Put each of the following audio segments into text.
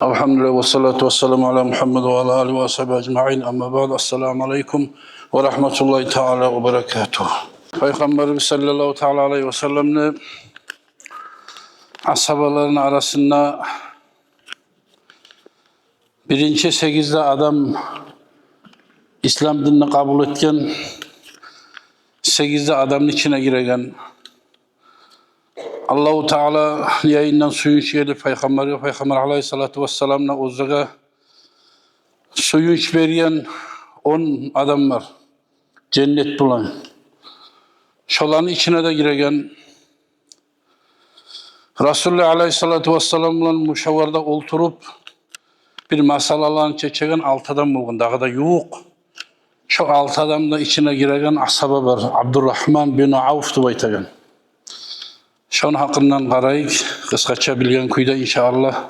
Elhamdülillah ve salatu ve selamu ala Muhammed ve ala alihi ve sahibi ecma'in. Amma ba'd. Esselamu aleyküm ve rahmetullahi teala ve berekatuhu. Peygamberimiz sallallahu teala aleyhi ve sellem'le ashabaların arasında birinci 8'de adam İslam dinini kabul etken, 8'de adamın içine giregen, Allah-u Teala yayından suyunç gelip Peygamber aleyhissalatu vesselam'la uzağa suyunç veriyen 10 adam var. Cennet bulan. Şoların içine de giregen, Resulullah aleyhissalatu vesselam'la müşavarda oturup bir masalalarını çekegen 6 adam bulgun. Daha da yok. Şu 6 adam da içine giregen ashaba var. Abdurrahman bin Avf diye aytagan. Şonun hakkından qarayık, kıskaça bilgen kuyda inşallah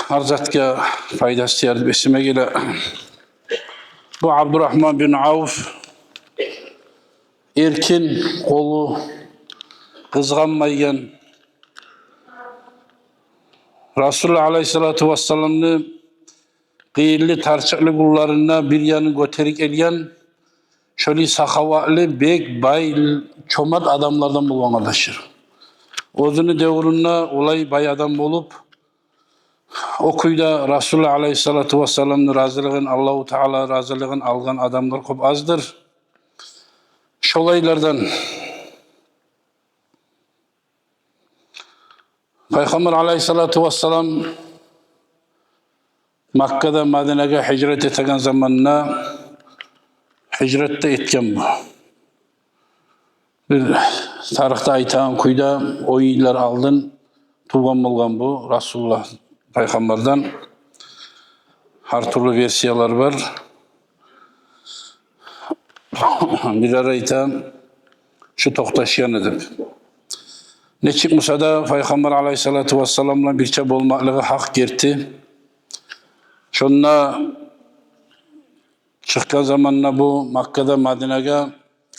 arzatga faydası yardım esime gele. Bu Abdurrahman bin Avf erkin, kolu kızganmaygen Resulullah aleyhissalatu vesselam'ını qiyilli tarçıklı kullarına bir yanı göterik elgen şöyle sahavatlı, bek, bay, çomat adamlardan bulgan adaşır. Özünü devrinde olay bay adam olup o kuyda Resulullah aleyhissalatu vesselam'ın razılığın, Allah-u Teala razılığın algan adamlar çok azdır. Şolaylardan Peygamber aleyhissalatu vesselam Makka'da Medine'ye hicret etken zamanına hicrette etken bu. Bir tarihte aytan kuyda o yıllar aldın tuğan bulgan bu Resulullah Peygamber'den her türlü versiyalar var. Bir araytan şu toktaşıyan edip. Ne çıkmışsa da Peygamber aleyhissalatu vesselam'la bir çab olmaklığı hak gerti. Şunla çıkan zamanla bu Makka'da Medine'ye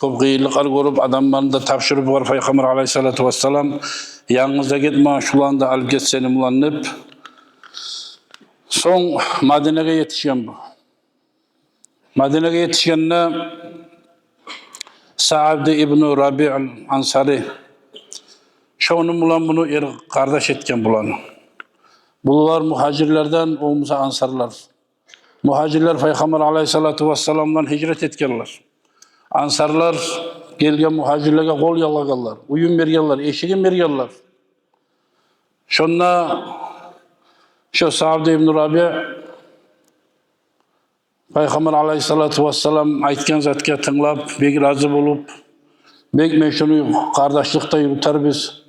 çok gıyılıklar görüp adamlarını da tapşırıp var Peygamber aleyhissalatu vesselam yanınıza gitme şulan alıp get seni mulanıp son Medine'ye yetişen bu. Medine'ye yetişenle Sa'd ibn Rabi'l Ansari şonu bulan bunu kardeş etken bulanı. Bunlar muhacirlerden olmasa ansarlar. Muhacirler Peygamber aleyhissalatu vesselam'dan hicret etkenler. Ansarlar gelgen muhacirlerge kol yalaganlar, uyum bergenler, eşigin bergenler. Şonna şu Sa'd ibn Rabi' Peygamber aleyhissalatu vesselam aytken zatga tınlap, bek razı bolup, bek men şunu kardeşlikte yürüter biz.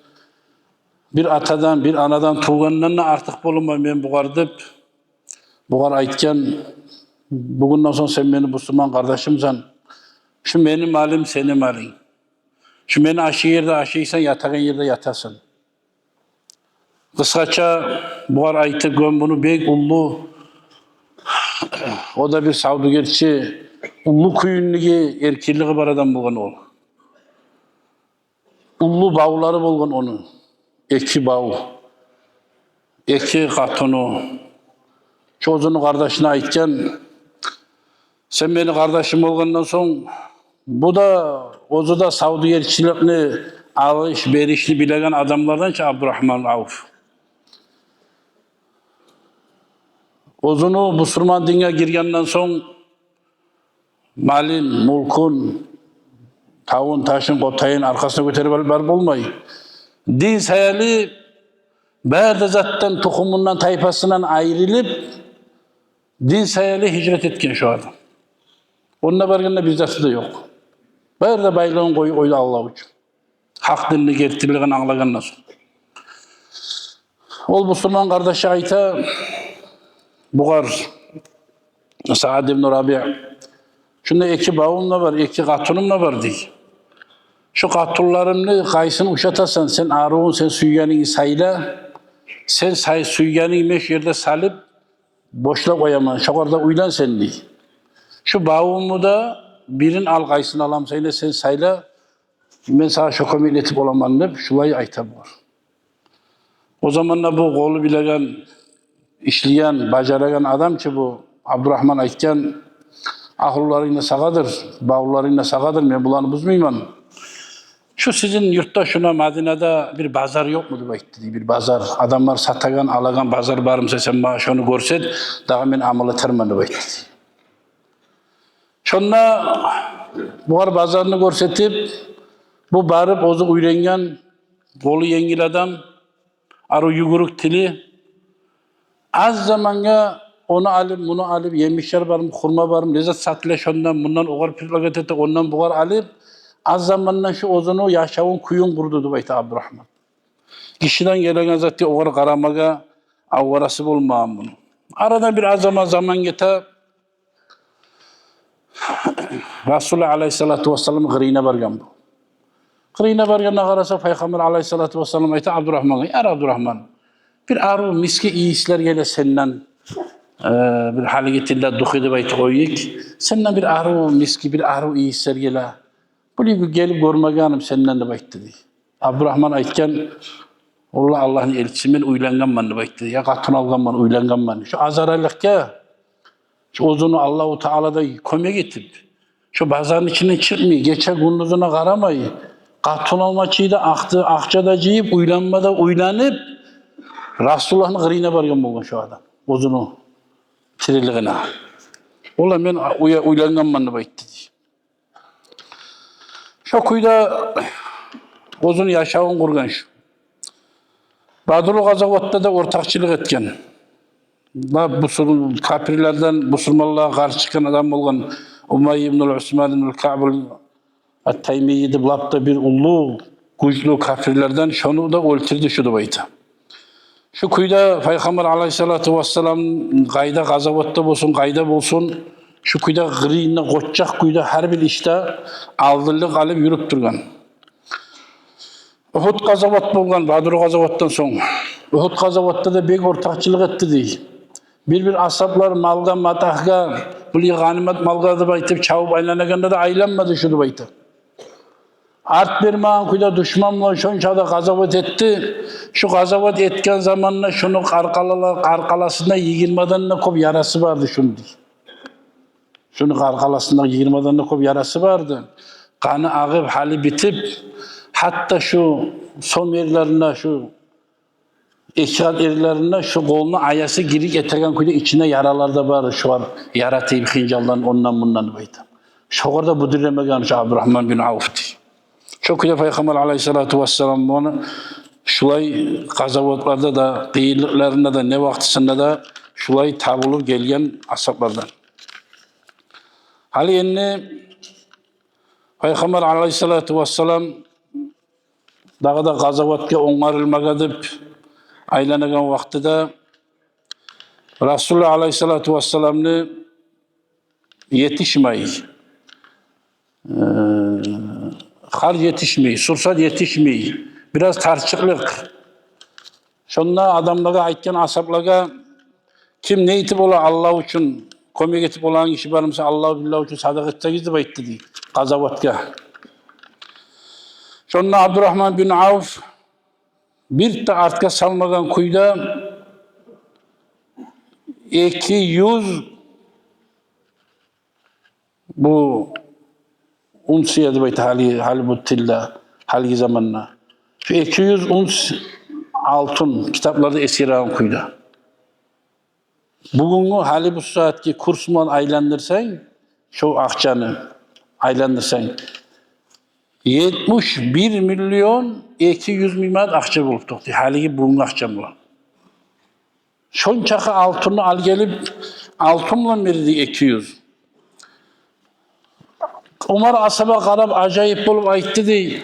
Bir atadan, bir anadan tuğandan artık bolunma men bugar dep, bugar aytken, bugünden sonra sen beni Müslüman kardeşimsen, şu benim malim senin malin. Şu beni aşı yerde aşıysan yatağın yerde yatasın. Kısaca bugar aytıp bunu bek ullu, o da bir savdugerçi, ullu kuyunluğu, erkirliği var adam bulgan ol. Ullu bağları bulgan onu. Eki bağ, eki katunu. Çocuğunu kardeşine aytken, sen beni kardeşim olgandan son, bu da, ozu da savdugerçiliğini, alış, berişli bilegen adamlardan ki Abdurrahman Avf. Ozunu Müslüman dine girgenden son, malin, mulkun, tavun, taşın, kotayın arkasına götürüp alıp olmayı. Din sayali berde zattan, tohumundan, tayfasından ayrılıp din sayali hicret etken şu adam. Onunla bargında bir zatı da yok. Berde baylığın koyu Allah için. Hak dinini gertiliğini anlagandan sonra. Ol Müslüman kardeşi ayta buğar Sa'd ibn Rabi' şunda iki bağımla var, iki katunumla var diye. Şu katullarını kaysını uşatasan, sen arığın, sen suyganını sayla, sen suyganını meş yerde salıp, boşla koyaman, şokarda uylan sen diye. Şu bağımı da birin al kaysını alam sayla, sen sayla, ben sana şokamı iletip olaman deyip, şulayı aytab var. O zaman da bu kolu bilegen işleyen, bacaragan adam ki bu Abdurrahman aytgan ahlularıyla sağadır, bağlarıyla sağadır, ben bulanı buzmayman. Şu sizin yurtta şuna Medine'de bir bazar yok mu deyip bir bazar. Adamlar satagan, alagan bazar barımsa sen bana şunu görset, daha ben amalatırman deyip. Şonna bu bazarını görsetip, bu barıp ozu uyrengen, kolu yengil adam, arı yuguruk tili, az zamanga onu alıp, bunu alıp, yemişler barım, kurma barım, lezzet satıla şondan, bundan oğar püslaget etti, ondan buğar alıp, az zamandan şu ozunu yaşavun kuyun kurdu deyip Abdurrahman. Kişiden gelen zaten oğar karamaga avvarası bulmağım bunu. Arada bir az zaman gete, Resulullah Aleyhisselatü Vesselam gırine bargan bu. Gırine barganına karasa Peygamber Aleyhisselatü Vesselam ayta Abdurrahman'a, ya Abdurrahman, bir arı miski iyi işler gele senden, bir hali getille duhide baytı koyuk, senden bir arı miski, bir arı iyi işler gele, bunu gelip görmeganım senden de baytı dedi. Abdurrahman aytken, Allah'ın elçisi men uylangan man baytı, ya katın algan man, uylangan man. Şu azaralıkka, şu ozunu Allah-u Teala'da kömek etip, şu bazarın içine çıkmayı, geçe gündüzüne karamayı, katın almaçıyı akçada ciyip, uylanmada uylanıp, Resulullah'ın gırine bargan bolgan şu adam. Ozunu tiriliğine. Ola men uylangan man baytı. Şu kuyda ozunu yaşavun kurgan şu. Badrul Gazavot'ta da ortakçılık etken. Kafirlerden Müslümanlığa karşı çıkan adam olgan Umayy ibn Osman ibn Ka'b el-Taymiyyi bulapta bir ulu güçlü kafirlerden şunu da öldürdü şu baytı. Şu kuyda Peygamber Aleyhisselatü Vesselam qayda Gazavot'ta bolsun, qayda bolsun, şu kuyda gırıyına koçacak kuyda her bir işte aldırlık alıp yürüp durgan. Uhud Gazavot bolgan, Badr Gazavot'tan soň. Uhud Gazavot'ta da bek ortakçılık etti deyip. Bir ashablar malga, matahga, buli ganimet malga da baytıp, çavup aylanaganda da aylanmadı şu da baytıp. Art bermağın kuyda düşmanla şonçada gazavot etti. Şu gazavot etken zamanla şunu arkalasında 20'dan kop yarası vardı şunu deyip. Şunu arkalasında 20'dan kop yarası vardı. Kanı ağıp hali bitip, hatta şu son yerlerine, şu eşyat yerlerine şu koluna ayası girik etergen kuyda içine yaralar da var. Şu var yara teyip hincaldan ondan bundan baydı. Şu orada bu dilemegan şu Abdurrahman bin Avf'ti. Şu kuyda Peygamber Aleyhisselatü Vesselam onu şulay gazavotlarda da, kıyılıklarında da, ne vaktisinde da şulay tabulup gelgen ashablardan. Hali enne Peygamber Aleyhisselatü Vesselam dağda gazavotga oňarylmaga dip aylanagan vaqtida Resulullah Aleyhisselatü Vesselam'ni yetişmeyi, hal yetişmeyi, sursat yetişmeyi, biraz tarçıklık. Şonda adamlara aytgan ashablarga kim ne etip ola Allah üçün kömek etip olan kişi barımsa Allah billah üçün sadak etsegiz dep aytdı deyip gazavotga. Şonda Abdurrahman bin Avf bir de artka salmagan kuyda 200 bu unsiye dep aytdı hali bu tilla halgi zamanna. Şu 200 uns altın kitaplarda esiragan kuyda. Bugünkü hali bu saatki kursman aylandırsan, şu akçanı aylandırsan 71 milyon 200 milyar akça bulup toktu. Haligi bugün akça bu. Şonçakı altını al gelip altınla verdi 200. Umar asaba karab acayip bulup aytdı dey.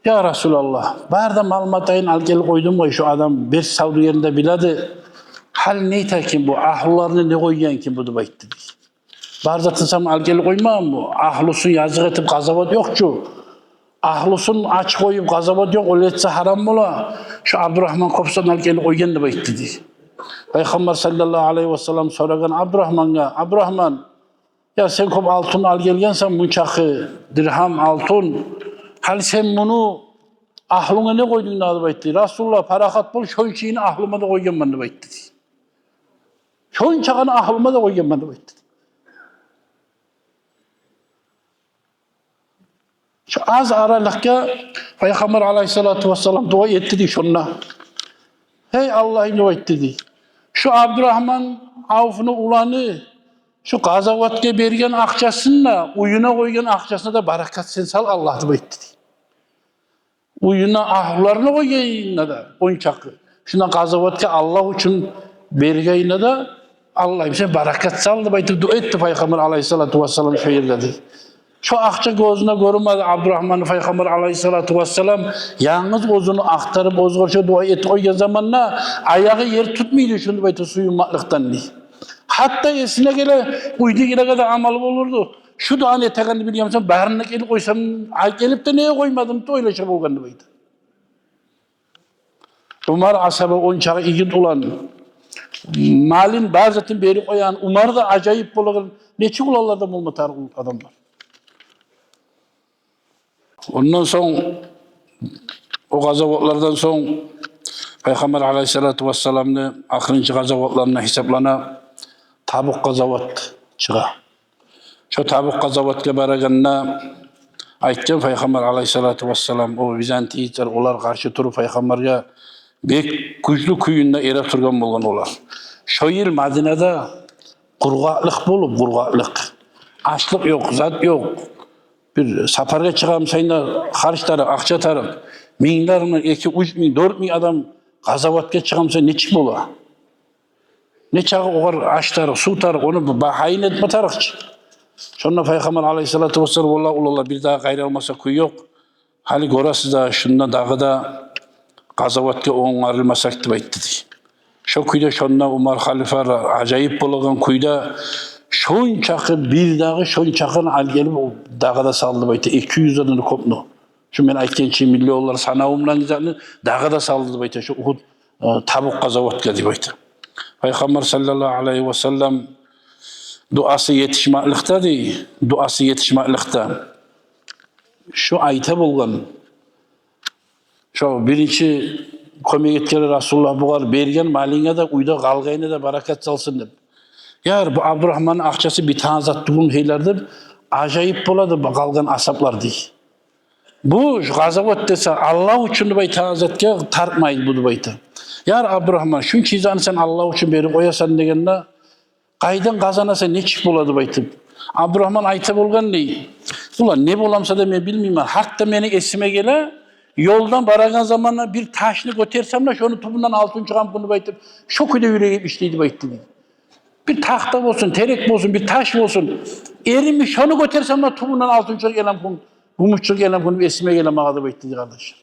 Ya Resulallah, barda malmatayın al gelip koydum koy şu adam bir savdu yerinde biladi. Hal neyta kim bu? Ahlularını ne koyyan kim bu da aytdı dey. Barda tınsam al gelip koymam bu. Ahlusun yazık etip gazavot yok şu. Ahlusun aç koyup gazavot yok, o etse haram bola. Şu Abdurrahman kopsan al gelip koyyan da aytdı dey. Peygamber sallallahu aleyhi ve sellem soragan Abdurrahman'a, Abdurrahman, ya sen kop altın al gelgensen munçakı, dirham altın, hal sen bunu ahlına ne koydun da aytdı? Resulullah parakat bol şon şeyini ahlıma da koygan man da aytdı. Şonçağını ahlıma da koygan bana baytdı. Şu az aralıkta Peygamber aleyhissalatu vesselam dua etti di şunna. Hey Allah'ım dua etti di. Şu Abdurrahman Avf'ını ulanı şu gazavatga bergen akçasını uyuna koygan akçasına da barakat sen sal Allah dua etti di. Uyuna ahlarını koyayına da oyuncakı. Şuna gazavatga Allah için bergeyine de Allah'ım sen barakat sal da dua etti Peygamber aleyhissalatu vesselam şu yerledi. Şu akça gözüne görünmedi Abdurrahman Peygamber aleyhissalatu vesselam yalnız özünü aktarıp özgürce dua etti o zamanla ayağı yer tutmuyordu şunu baytı suyunmaklıktan diye. Hatta esine gele uydu gele kadar amalı olurdu. Şu dua ne tekandı biliyor musun? Bağrına gelip koysam gelip de neye koymadım da öyle şey olgandı baytı. Umar asabı onçağı iyi olan malin bazatin beri koyan Umar da acayip bulağın neçik ulallardan olmatar adamlar. Ondan sonra o gazavatlardan sonra Peygamber aleyhissalatu vesselam'ın ahırıncı gazavatlarına hesaplana Tabuk gazavat çığa. Şu Tabuk gazavatga baraganna aytgan Peygamber aleyhissalatu vesselam o Bizantiyler olar karşı turup Peygamberge bek güçlü kuyunda era turgan bolgan olar. Şu yıl Madinede qurgaqlık bolup qurgaqlık. Açlık yok, zat yok. Bir safarga çıkam sayında harç tarık, akça tarık. Minlerle 2-3 4 bin adam gazavatga çıkam say neçik bola. Ne çağı oğar aç tarık, su tarık, onu bahayın etme tarıkçı. Sonra Peygamber aleyhissalatu vesselam Allah bir daha gayrı olmasa kuy yok. Hali görəsiz da şundan dağı da gazavatga oğarılmasak da bayttı. Şu kuyda şonda Umar Halife acayip bolgan kuyda şonçakı bir dağı şonçakın al gelip o dağı da saldı baytı. 200 adını kopnu. Şu men aytkençi milyonlar sanavımdan gizanı dağı da saldı baytı. Şu Uhud Tabuk gazavatga di baytı. Peygamber sallallahu aleyhi ve sellem duası yetişmeklikte di. Duası yetişmeklikte. Şu ayta bolgan. Şu birinci komiyetleri Resulullah buğar bergen malinge de uyda galgayına da barakat salsın deb. Yar bu Abdurrahman'ın akçası bir tane zat dugum heylerdir. Acayip boladı kalgan asaplar değil. Bu gazavat dese Allah için bay tazatga tartmayın bu bayta. Yar Abdurrahman şun çizanı sen Allah için berip koyasan degende qaydan kazanasa neçik boladı bayta. Abdurrahman ayta bolgan değil. Ulan ne bolamsa da men bilmeyim. Hatta meni esime gele yoldan baragan zamanla bir taşını götürsem de şunu tubundan altın çıkan bunu baytıp şu kuyda yüreği işleydi bayttı. Bir tahta olsun, terek olsun, bir taş olsun. Erimiş şunu götürsem de tubundan altın çıkan gelen bunu, gümüşçük gelen bunu esime gelen mağada bayttı kardeşler.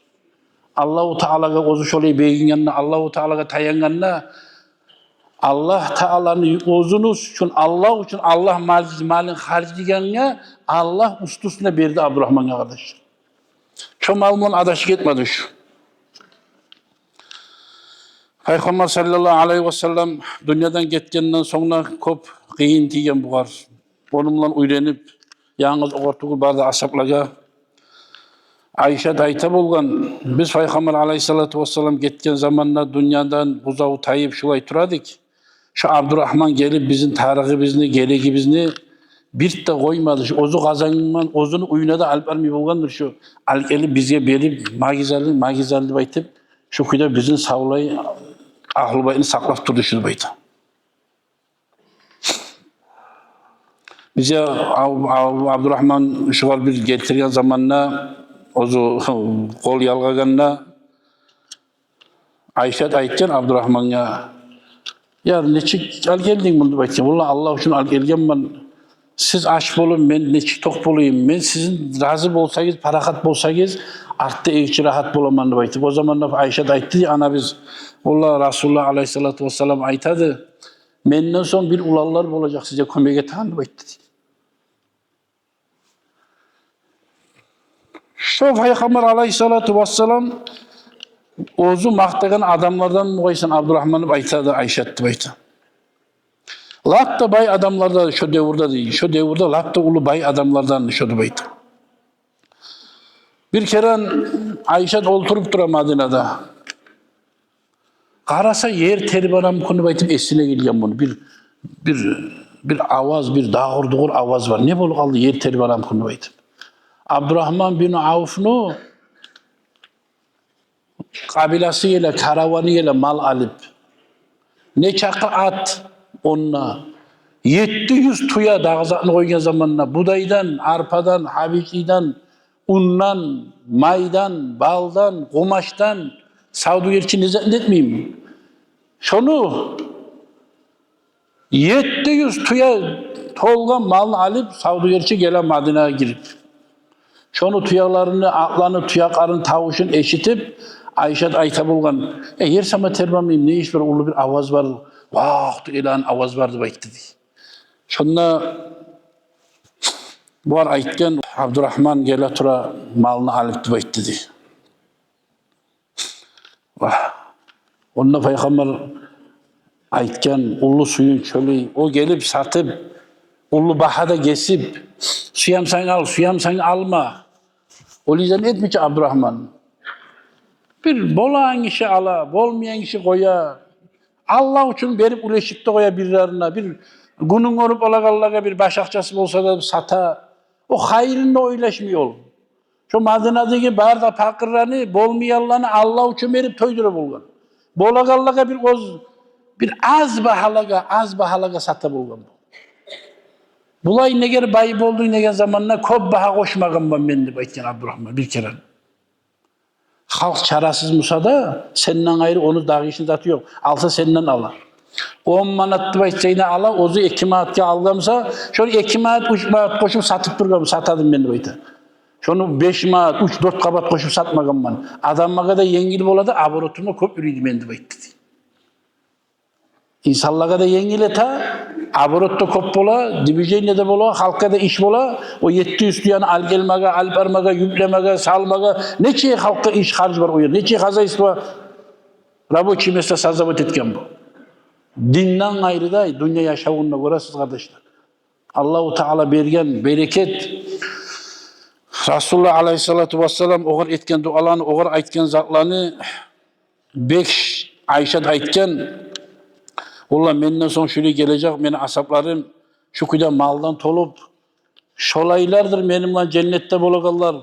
Allah-u Teala'ga kozuş olayı beygin yanına, Allah-u Teala'ga tayanganına Allah Teala'nın ozunuz için Allah malin harcıganına Allah ustusuna berdi Abdurrahman'a kardeşler. Şu malmon adaşık etmedi şu. Peygamber sallallahu aleyhi ve sellem dünyadan getkenden sonra köp kıyın diyen buğar. Onunla uyrenip yalnız ortuğu barda asaplaga Ayşe dayta bolgan. Biz Peygamber aleyhissalatu vesselam getken zamanla dünyadan buzağı tayip şulay turadık. Şu Abdurrahman gelip bizim tarihimizni, gelegimizni bir de koymadı. Şu ozu kazanman, ozunu uyuna da alp almay bolgandır şu. Al gelip bizge berip magizalli baytıp şu kuyda bizim savlayı ahlı bayını saklap durdu şu baytı. Bize Abdurrahman şuval bir getirgen zamanla ozu kol yalgaganla Ayşe aytken Abdurrahman'a ya neçik al geldin bunu baytı. Vallahi Allah için al gelgen ben. Siz aç bolun, ben neçik tok bolayım. Ben sizin razı bolsayız, parakat bolsayız, artta evçi rahat bolaman da baytık. O zaman da Ayşe de ayttı ana biz, Allah Resulullah aleyhissalatu vesselam aytadı. Menden son bir ulallar olacak size kömege tanı bayttı. Şu Peygamber aleyhissalatu vesselam ozu maktagan adamlardan muaysan Abdurrahman'ı aytadı, Ayşe baytı. Lapta bay adamlardan şu devirde değil. Şu devirde lapta ulu bay adamlardan şu baytı. Bir kere Ayşe oturup dura Madina'da. Karasa yer terbanam konu baytıp esine gelgen bunu. Bir bir avaz, bir dağır avaz var. Ne bolup aldı yer terip alam kunu baydı. Abdurrahman bin Avf'nu kabilası ile, karavanı ile mal alıp ne çakı at onunla 700 tuya dağızatını koygan zamanına budaydan, arpadan, habiciden, undan, maydan, baldan, kumaştan savdu gerçi nizet etmeyeyim. Şunu 700 tuya tolgan malını alıp savdu gerçi gelen Madine'ye girip şonu tuyalarını, atlarını, tuyakların tavuşun eşitip Ayşe ayta bulgan. Yer sama terbamayım ne iş var? Ulu bir avaz var. Vah, ilan avaz vardı bayıktı diye. Şonda bu ar aytken Abdurrahman gele tura malını alıp bayıktı diye. Vah. Onunla Peygamber aytken ulu suyun çölü o gelip satıp ulu bahada kesip suyam sen al, suyam sen alma. O yüzden etmiş Abdurrahman. Bir bolan işi ala, bolmayan işi koya. Allah için verip uleşip de koya birilerine. Bir günün olup olagallaga bir başakçası olsa da sata. O hayrında oylaşmıyor. Şu Madine'deki barda pakırlarını, bolmayanlarını Allah için verip toydura bulgan. Bolagallaga bir az bahalaga sata bulgan. Bulay neger bayıp olduğu negen zamanına kop baha koşmagın ben de baytken Abdurrahman bir kere. Halk çarasız Musa da senden ayrı onu dağı için zatı yok. Alsa senden alar. 10 manat baytçayını ala, ozu 2 manatga algamsa, şöyle 2 manat, 3 manat koşup satıp durgam, satadım ben de bayta. Şonu 5 manat, 3-4 kabat koşup satmagam ben. Adammaga da yengil boladı, aborotuma köp ürüydü ben de bayta. İnsanlara da yengil eta, aborotto köp bola, dibijeyne de bola, halka da iş bola, o 700 tuyanı al gelmege, al barmege, yüklemege, salmege, neçe halka iş harcı var o yer, neçe hazayısı var. Raboçi mesela sazabat etken bu. Dinden ayrı da dünya yaşamında görəsiz kardeşler. Allah-u Teala bergen bereket, Resulullah Aleyhissalatu vesselam oğur etken dualarını, oğur aytken zatlarını, beş Ayşe aytken, Allah menden son şöyle gelecek, meni asaplarım şu kuyda maldan tolup, şolaylardır benimle cennette bolagallar.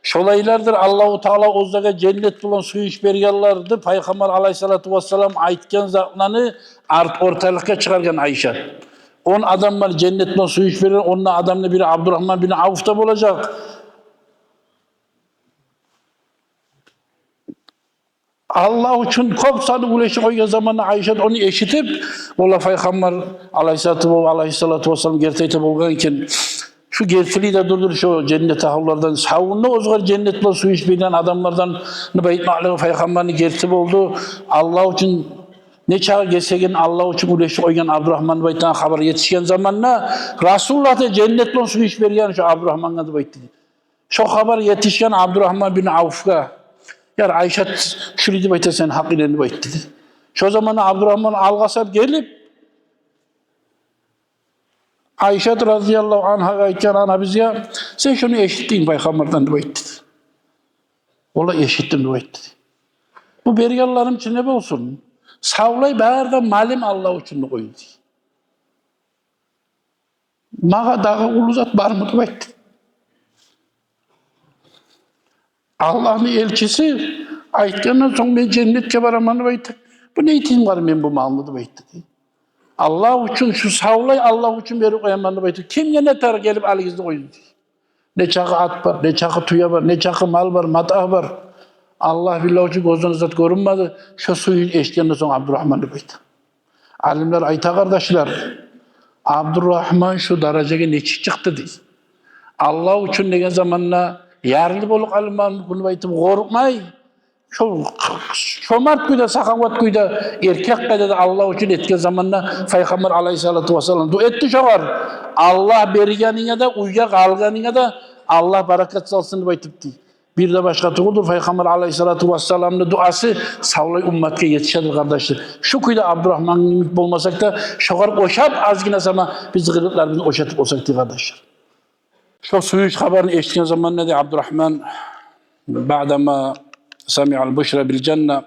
Şolaylardır Allah-u Teala ozdaga cennet bulan suyu iç bergallardı. Peygamber Aleyhissalatu vesselam aytken zatlarını ortalıkka çıkargan Ayşe. 10 adam var cennetten suyu iç verir, onun adamla biri Abdurrahman bin Avf'ta olacak. Allah için kopsanı uleşi koygan zamanı Ayşe onu eşitip, ola Peygamber Aleyhissalatu vesselam gerçekte bolganken şu gerçeliği de durdur şu cennet ahullardan savunma ozgar cennetle su içmeyen adamlardan bayitmalı Peygamber'in gerçek oldu. Allah için ne çağı geçsegen Allah için uleşi koygan Abdurrahman baytan haber yetişken zamanla Resulullah da cennetle su içmeyen şu Abdurrahman'a da bayttı. Şu haber yetişken Abdurrahman bin Avf'a yar Ayşe şuridi bayta sen hakkıyla bayttı. Şu zaman Abdurrahman algasap gelip Ayşe radıyallahu anh'a aytken ana bize sen şunu eşittin Peygamber'den dua etti. Ola eşittim dua etti. Bu bergallarım için ne olsun? Savlay bağırda malim Allah için koydu. Mağa dağı uluzat var mı dua etti. Allah'ın elçisi aytkendan son ben cennetke varamanı dua etti. Bu ne için var ben bu malını dua etti. Allah için şu savlay Allah için beri koyamanı baytı. Kim ne tar gelip aligizde koydu. Ne çakı at var, ne çakı tuya var, ne çakı mal var, matah var. Allah billah için gözden zat görünmedi. Şu suyu eşkenden sonra Abdurrahman'ı baytı. Alimler ayta kardeşler, Abdurrahman şu dereceye ne çıktı diye. Allah için ne zamanla yarlı bolup alman bunu baytım korkmay. Şomart kuyda, sakavat kuyda, erkek kuyda da Allah için etken zamanla Peygamber Aleyhissalatu vesselam du etti şoğar. Allah bergenine de, uyga kalganine de Allah barakat salsın baytıp değil. Bir de başka tuğudur Peygamber Aleyhissalatu vesselam'ın duası savlay ümmetke yetişedir kardeşler. Şu kuyda Abdurrahman'ın ümit olmasak da şoğar koşap azgine sama biz gırıklarımızı koşatıp olsak değil kardeşler. Şu suyu haberini eşitken zaman ne de Abdurrahman ba'dama sami'al buşra bil cennet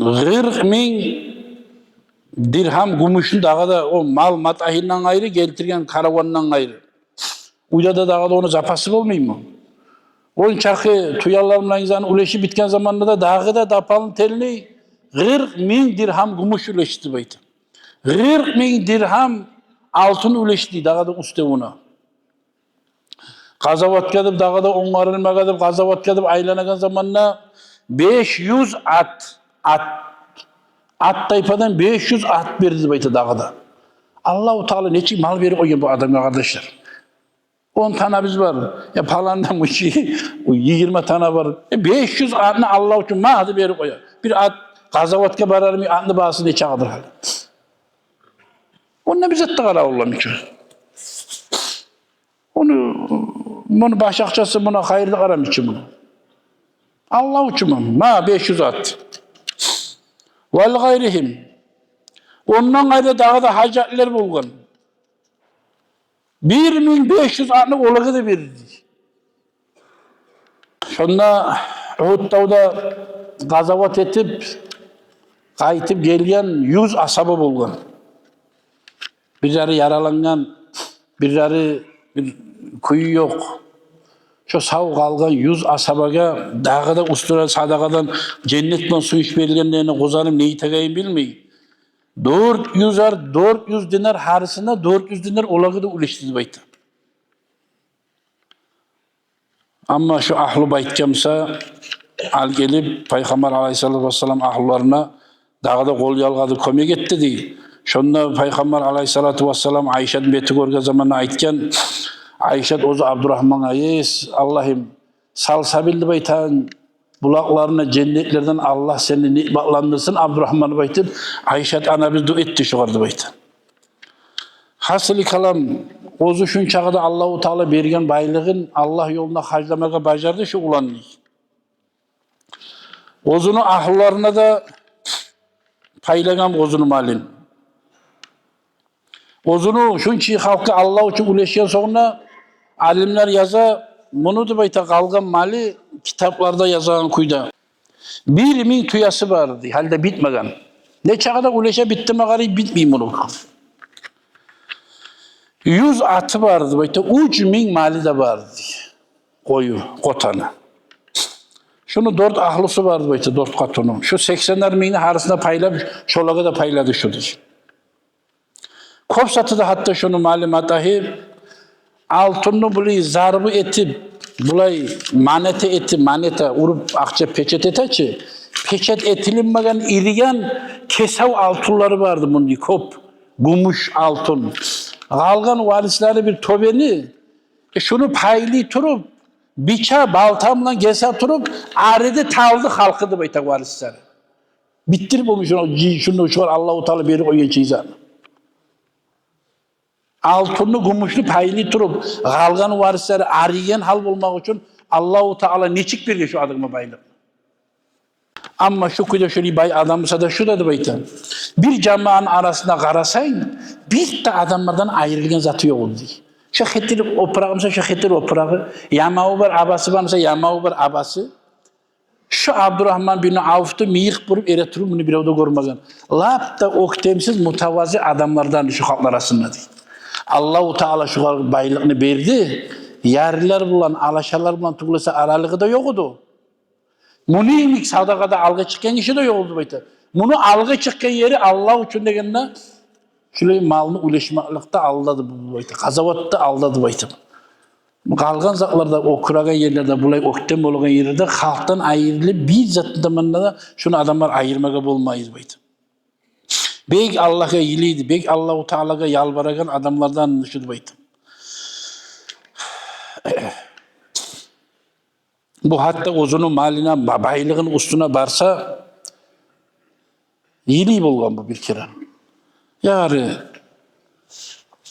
40.000 dirham gümüşün dağı da o mal matahinden ayrı geltirgen karavandan ayrı. Uyda dağı da onu zapası olmayayım mı? Onun çakı tuyallarımla insanın uleşi bitken zamanında da dağı da dapalın telini 40.000 dirham gümüş uleşti baytı. 40.000 dirham altın uleşti dağı da uste ona. Qazavat kadib dağı da onlarına kadib qazavat kadib aylanagan zamanına 500 at tayfadan 500 at verdi baytı dağda. Allah-u Teala neçik mal verip koyuyor bu adamya kardeşler. 10 tane biz var. Ya palanda mı 20 tane var. 500 atını Allah için mahdı verip koyuyor. Bir at Qazavat'a bararım atını bağısı neçe kadar hali. Onunla biz ettik ala Allah'ım. Bunu başakçası buna hayırlı aram için bunu. Allah için ma 500 at. Vel gayrihim. Ondan gayrı dağda hacatler bulgun. 1500 atlık olağı da verirdi. Şunda Uhud dağda gazavat etip kayıtıp gelgen 100 asabı bulgun. Birleri yaralangan, birleri bir kuyu yok. Şu sağ kalgan 100 asabaga dağda ustura sadakadan cennetten su iç verilgenlerini kozanım neyi tegayın bilmeyi. 400 dinar harisine 400 dinar olağı da uleşti baytı. Ama şu ahlu baytkamsa al gelip Peygamber aleyhissalatu vesselam ahlularına dağda kol yalgadı kömek etti değil. Şunda Peygamber aleyhissalatu vesselam Ayşe'nin beti görge zamanı aytken Ayşe ozu Abdurrahman ayes Allah'ım salsabildi baytan bulaklarına cennetlerden Allah seni nimetlendirsin Abdurrahman baytın Ayşe anabız dua etti şu kadar baytan. Hasılı kalam ozu şun çağda Allah-u Teala bergen baylığın Allah yoluna haclamaga bacardı şu ulanlı. Ozunu ahlularına da paylagan ozunu malin. Ozunu şunçi halkı Allah için uleşen sonra alimler yaza bunu da bayta kalgan mali kitaplarda yazan kuyda. 1000 tuyası vardı halde bitmeden. Ne çağda uleşe bitti magari bitmeyeyim onu. 100 atı vardı bayta 3000 mali de vardı. Koyu, kotanı. Şunu 4 ahlusu vardı bayta 4 katonu. Şu 80'ler mini arasında paylamış, şolağı da payladı şu diye. Kopsatı da hatta şunu maluma dahi altını bulay zarbı etip bulay manete urup akça peçet etaçı peçet etilinmeden irigen kesav altınları vardı bunun kop gümüş altın kalgan varisleri bir tobeni şunu paylı turup biça baltamla gese turup arede tavlı halkıdı bayta varisleri bittirip olmuş şunu şu var Allah-u Teala beri koyuyor çizanı. Altını gümüşlü paylı turup kalgan varisleri ariyen hal bulmak için Allah-u Teala neçik bir şu adamı bayılır. Ama şu kuyda şöyle bay adamsa da şu da baytan. Bir cemağın arasında karasayın bir de adamlardan ayrılgan zatı yok oldu. Şu xetir oprağımsa şu xetir oprağı, yamağı var abası varsa yamağı var abası. Şu Abdurrahman bin Avf'ta miyik vurup ereturum bunu bir evde görmezden. Lap da oktemsiz mutavazi adamlardan şu halklar arasında değil. Allah-u Teala şu baylığını verdi. Yerler bulan, alaşalar bulan tuğlasa aralığı da yoktu. Bunu ilmik sadakada algı çıkan kişi de yoktu bayta. Bunu algı çıkan yeri Allah için degenine şöyle malını uleşmaklıkta aldadı bu bayta. Kazavatta aldadı bayta. Kalgan zatlarda o kuragan yerlerde bulay oktem olan yerde halktan ayrılıp bir zatın zamanında da şunu adamlar ayırmaya bulmayız bayta. Bek Allah'a iyiliydi, bek Allah-u Teala'ya yalvaragan adamlardan şu baytım. Bu hatta ozunun maline, baylığın üstüne barsa iyiliği bulgan bu bir kere. Yani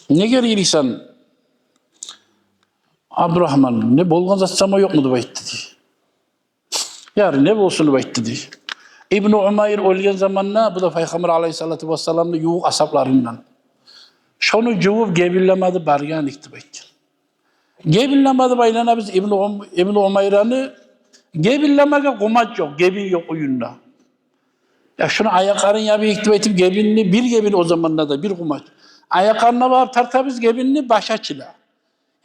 ne geriysen Abdurrahman ne bulgan zatsama yok mu bayt dedi. Yani ne bolsun bayt dedi. İbn-i Umayr ölgen zamanına bu da Peygamber aleyhissalatu vesselam'da yuğuk asaplarından. Şunu cevap gebillemedi bargan iktibet. Gebillemedi baylana biz İbn-i Umayr'ını gebillemege kumaç yok, gebi yok oyunda. Ya şunu ayakların ya bir iktiba etip gebinli, bir gebin o zamanlarda bir kumaş. Ayaklarına bağırıp tartabiz gebinli baş açıla.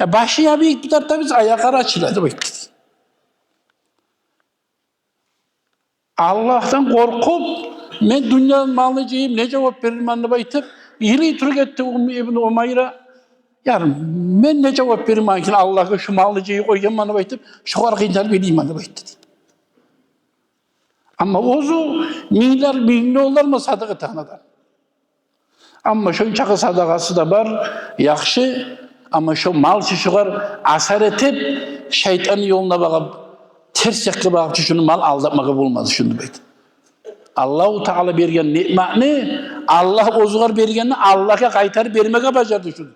Ya başı ya bir iktiba tartabiz ayakları açıla. Allah'tan korkup men dünyanın malıyım ne cevap veririm anne aytıp yeri turuk etti İbn Umayr'a. Yani men ne cevap veririm anne Allah'a şu malıyı koyayım anne aytıp şu kadar kıyıncal bileyim anne aytıp. Ama ozu milyar olur mu sadığı tanadan. Ama şu çakı sadakası da var, yakşı ama şu mal şişiğer asar etip şeytanın yoluna bakıp ters yakı bakıp şunu mal aldatmakı bulmadı şunu beyt. Allah-u Teala bergen nimetini Allah ozuğar bergenini Allah'a kaytarıp vermeye bacardı şunu.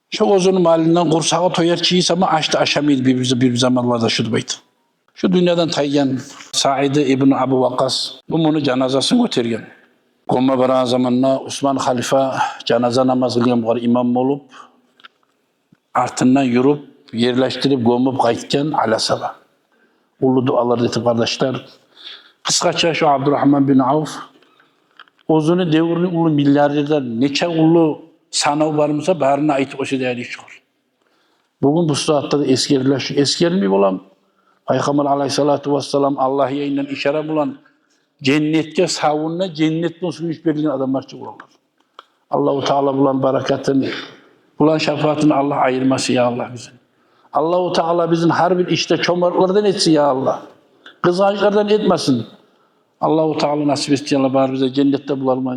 Şu ozunun malinden kursağı toyar çiğis ama açtı aşamaydı bir zamanlarda şunu beyt. Şu dünyadan tayyan Said ibn Abu Vakkas bu bunu canazasını götürgen. Gomma baran zamanla Osman Halifa cenaze namazı kılgan bu imam olup artından yürüp yerleştirip gömüp kayıtken alasaba. Ulu dualar dedi kardeşler. Kıskaça şu Abdurrahman bin Avf ozunu devrinin ulu milyarderler neçe ulu sanav varımsa barına ait o şey değerli çıkıyor. Bugün bu saatte de eskermi bulan Peygamber aleyhissalatu vesselam Allah yayından işare bulan cennetke savunna cennetten suyuş verilen adamlar çıkıyorlar. Allah-u Teala bulan bereketini, bulan şefaatini Allah ayırması ya Allah bizim. Allah-u Teala bizim her bir işte çomarlardan etsin ya Allah. Kızançlardan etmesin. Allah-u Teala nasip etsin Allah bize cennette bulalım.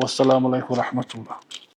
Vesselamu aleykum ve rahmetullah.